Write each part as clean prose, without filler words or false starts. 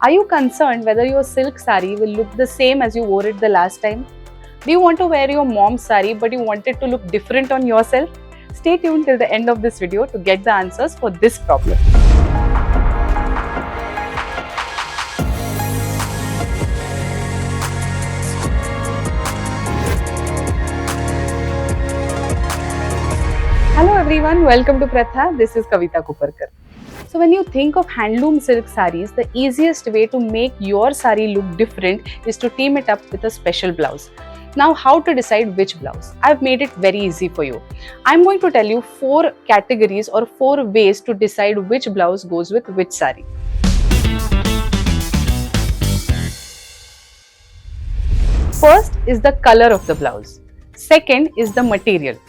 Are you concerned whether your silk sari will look the same as you wore it the last time? Do you want to wear your mom's sari but you want it to look different on yourself? Stay tuned till the end of this video to get the answers for this problem. Hello everyone, welcome to Pratha. This is Kavita Kuparkar. So when you think of handloom silk saris, the easiest way to make your sari look different is to team it up with a special blouse. Now, how to decide which blouse? I've made it very easy for you. I'm going to tell you 4 categories or 4 ways to decide which blouse goes with which sari. First is the color of the blouse. Second is the material.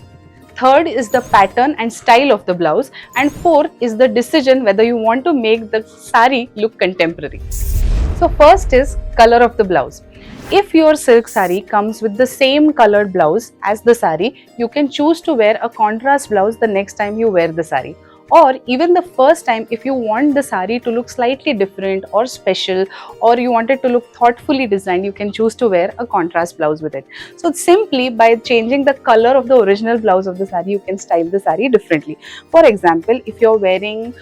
Third is the pattern and style of the blouse, and fourth is the decision whether you want to make the sari look contemporary. So first is color of the blouse. If your silk sari comes with the same colored blouse as the sari, you can choose to wear a contrast blouse the next time you wear the sari. Or even the first time, if you want the sari to look slightly different or special, or you want it to look thoughtfully designed, you can choose to wear a contrast blouse with it. So simply by changing the color of the original blouse of the sari, you can style the sari differently. For example, if you're wearing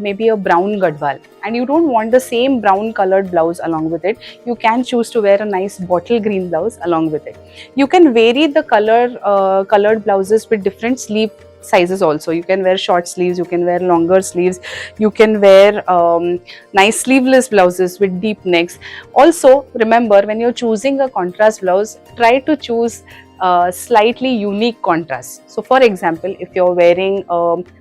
maybe a brown gadwal and you don't want the same brown colored blouse along with it, you can choose to wear a nice bottle green blouse along with it. You can vary the colored blouses with different sleeve sizes also. You can wear short sleeves, you can wear longer sleeves, you can wear nice sleeveless blouses with deep necks. Also remember, when you're choosing a contrast blouse, try to choose slightly unique contrast. So for example, if you're wearing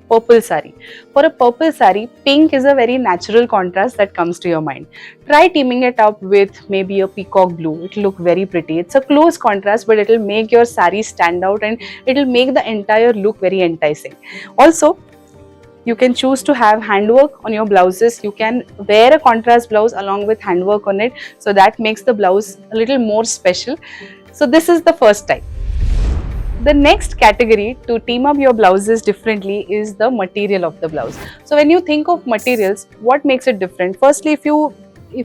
purple sari, for a purple sari, pink is a very natural contrast that comes to your mind. Try teaming it up with maybe a peacock blue. It will look very pretty. It's a close contrast, but it will make your sari stand out and it will make the entire look very enticing. Also, you can choose to have handwork on your blouses. You can wear a contrast blouse along with handwork on it, so that makes the blouse a little more special. So this is the first type. The next category to team up your blouses differently is the material of the blouse. So when you think of materials, what makes it different? Firstly, if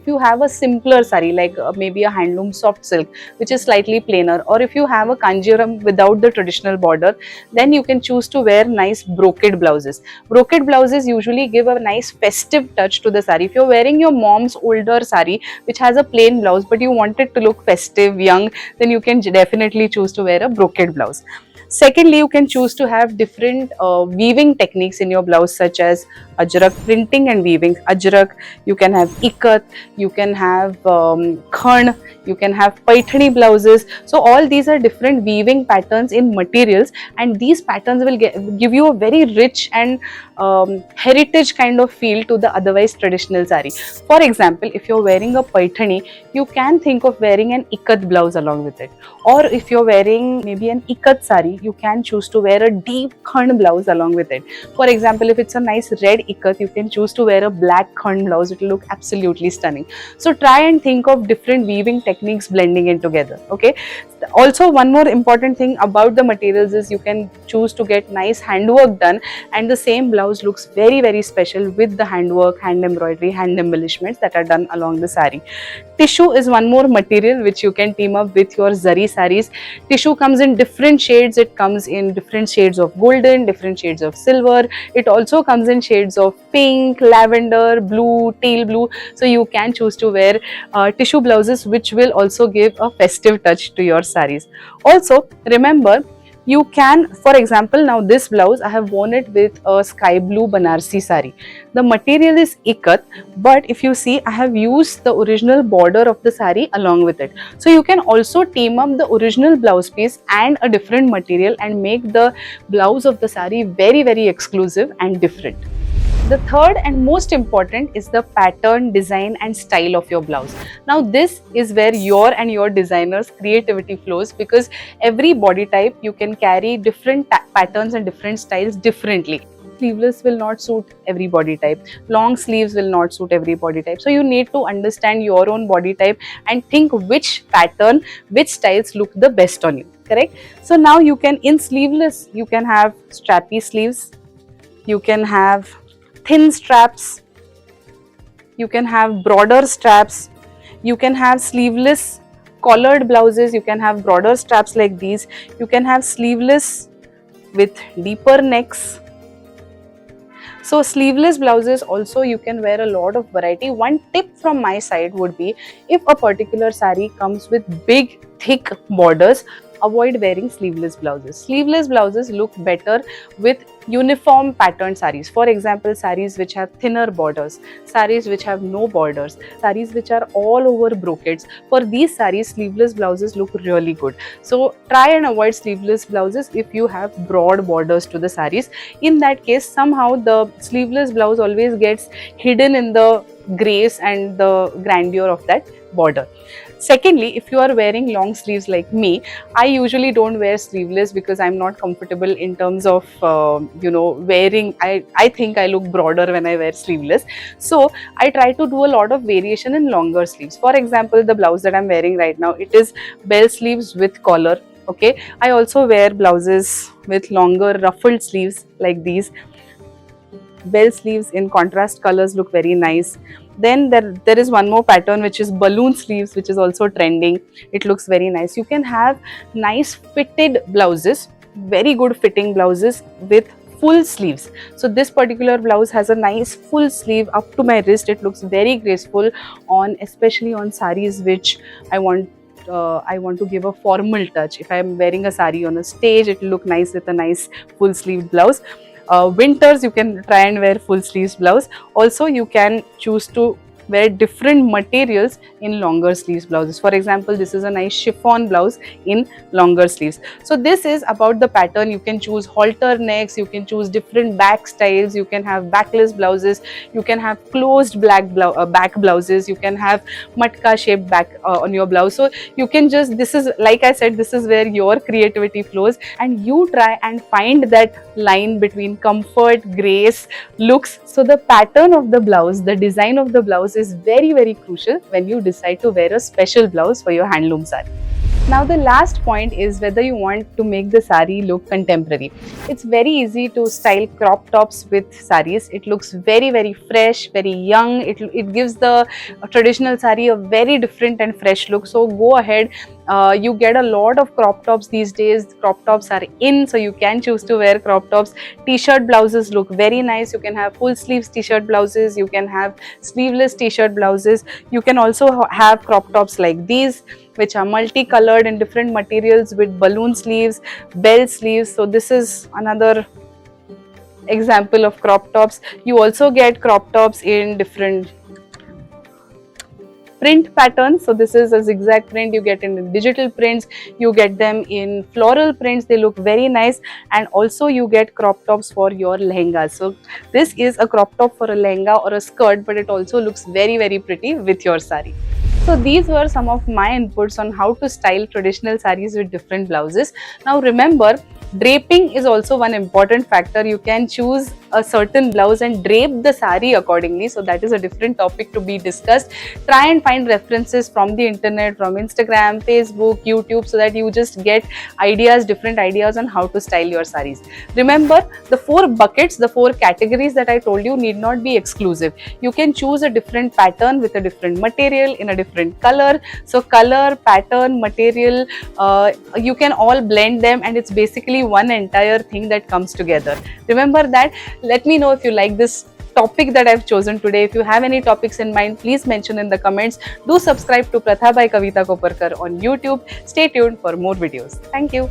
you have a simpler sari like maybe a handloom soft silk which is slightly plainer, or if you have a kanjivaram without the traditional border, then you can choose to wear nice brocade blouses. Brocade blouses usually give a nice festive touch to the sari. If you're wearing your mom's older sari which has a plain blouse but you want it to look festive, young, then you can definitely choose to wear a brocade blouse. Secondly, you can choose to have different weaving techniques in your blouse, such as ajrak printing and weaving. Ajrak, you can have ikat, you can have khan, you can have paithani blouses. So all these are different weaving patterns in materials, and these patterns will give you a very rich and heritage kind of feel to the otherwise traditional sari. For example, if you're wearing a paithani, you can think of wearing an ikat blouse along with it. Or if you're wearing maybe an ikat sari, you can choose to wear a deep khan blouse along with it. For example, if it's a nice red ikat, you can choose to wear a black khan blouse. It will look absolutely stunning. So try and think of different weaving techniques blending in together. Okay. Also, one more important thing about the materials is you can choose to get nice handwork done, and the same blouse looks very, very special with the handwork, hand embroidery, hand embellishments that are done along the sari. Tissue is one more material which you can team up with your zari saris. Tissue comes in different shades. It comes in different shades of golden, different shades of silver. It also comes in shades of pink, lavender, blue, teal blue. So you can choose to wear tissue blouses which will also give a festive touch to your saris. Also remember, you can, for example, now this blouse I have worn it with a sky blue Banarsi sari. The material is ikat, but if you see, I have used the original border of the sari along with it. So you can also team up the original blouse piece and a different material and make the blouse of the sari very, very exclusive and different. The third and most important is the pattern, design and style of your blouse. Now this is where your and your designer's creativity flows, because every body type you can carry different patterns and different styles differently. Sleeveless will not suit every body type. Long sleeves will not suit every body type. So you need to understand your own body type and think which pattern, which styles look the best on you. Correct? So now you can, in sleeveless, you can have strappy sleeves. You can have thin straps, you can have broader straps, you can have sleeveless collared blouses, you can have broader straps like these, you can have sleeveless with deeper necks. So sleeveless blouses also you can wear a lot of variety. One tip from my side would be, if a particular saree comes with big thick borders, avoid wearing sleeveless blouses. Sleeveless blouses look better with uniform patterned sarees. For example, sarees which have thinner borders, sarees which have no borders, sarees which are all over brocades. For these sarees, sleeveless blouses look really good. So try and avoid sleeveless blouses if you have broad borders to the sarees. In that case, somehow the sleeveless blouse always gets hidden in the grace and the grandeur of that border. Secondly, if you are wearing long sleeves like me, I usually don't wear sleeveless because I'm not comfortable in terms of wearing. I think I look broader when I wear sleeveless. So I try to do a lot of variation in longer sleeves. For example, the blouse that I'm wearing right now, it is bell sleeves with collar. Okay, I also wear blouses with longer ruffled sleeves like these. Bell sleeves in contrast colors look very nice. Then there is one more pattern which is balloon sleeves, which is also trending. It looks very nice. You can have nice fitted blouses, very good fitting blouses with full sleeves. So this particular blouse has a nice full sleeve up to my wrist. It looks very graceful on, especially on sarees which I want to give a formal touch. If I am wearing a saree on a stage, it will look nice with a nice full sleeve blouse. Winters, you can try and wear full sleeves blouse. Also, you can choose to wear different materials in longer sleeves blouses. For example, this is a nice chiffon blouse in longer sleeves. So this is about the pattern. You can choose halter necks, you can choose different back styles, you can have backless blouses, you can have closed back blouses, you can have matka shaped back on your blouse. So you can just, this is, like I said, this is where your creativity flows, and you try and find that line between comfort, grace, looks. So the pattern of the blouse, the design of the blouse is very, very crucial when you decide to wear a special blouse for your handloom saree. Now the last point is whether you want to make the saree look contemporary. It's very easy to style crop tops with sarees. It looks very, very fresh, very young. It gives the traditional saree a very different and fresh look. So go ahead. You get a lot of crop tops these days. Crop tops are in, so you can choose to wear crop tops. T-shirt blouses look very nice. You can have full sleeves t-shirt blouses. You can have sleeveless t-shirt blouses. You can also have crop tops like these, which are multicolored in different materials with balloon sleeves, bell sleeves. So this is another example of crop tops. You also get crop tops in different print patterns. So this is a zigzag print, you get in digital prints, you get them in floral prints, they look very nice. And also you get crop tops for your lehengas. So this is a crop top for a lehenga or a skirt, but it also looks very, very pretty with your saree. So these were some of my inputs on how to style traditional sarees with different blouses. Now remember, draping is also one important factor. You can choose a certain blouse and drape the saree accordingly. So that is a different topic to be discussed. Try and find references from the internet, from Instagram, Facebook, YouTube, so that you just get ideas, different ideas on how to style your sarees. Remember, the 4 buckets, the 4 categories that I told you need not be exclusive. You can choose a different pattern with a different material in a different color. So color, pattern, material, you can all blend them, and it's basically one entire thing that comes together. Remember that. Let me know if you like this topic that I've chosen today. If you have any topics in mind, please mention in the comments. Do subscribe to Pratha by Kavita Koparkar on YouTube. Stay tuned for more videos. Thank you.